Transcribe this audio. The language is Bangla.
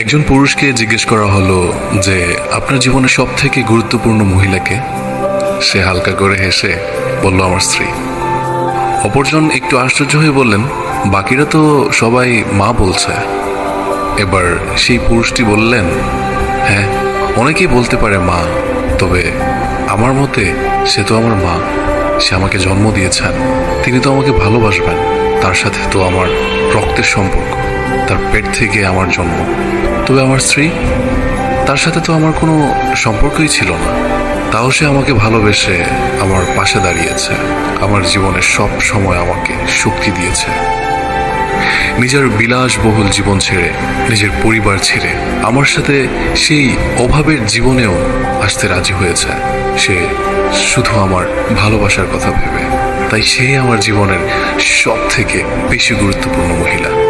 একজন পুরুষকে জিজ্ঞেস করা হলো যে আপনার জীবনে সব থেকে গুরুত্বপূর্ণ মহিলাকে। সে হালকা করে হেসে বলল আমার স্ত্রী। অপরজন একটু আশ্চর্য হয়ে বললেন, বাকিরা তো সবাই মা বলছে। এবার সেই পুরুষটি বললেন, হ্যাঁ, অনেকেই বলতে পারে মা, তবে আমার মতে সে তো আমার মা। সে আমাকে জন্ম দিয়েছেন, তিনি তো আমাকে ভালোবাসবেন। তার সাথে তো আমার রক্তের সম্পর্ক, তার পেট থেকে আমার জন্ম। তবে আমার স্ত্রী, তার সাথে তো আমার কোনো সম্পর্কই ছিল না, তাও সে আমাকে ভালোবেসে আমার পাশে দাঁড়িয়েছে, আমার জীবনের সব সময় আমাকে শক্তি দিয়েছে। নিজের বিলাসবহুল জীবন ছেড়ে, নিজের পরিবার ছেড়ে আমার সাথে সেই অভাবের জীবনেও আসতে রাজি হয়েছে। সে শুধু আমার ভালোবাসার কথা ভেবে। তাই সেই আমার জীবনের সব থেকে বেশি গুরুত্বপূর্ণ মহিলা।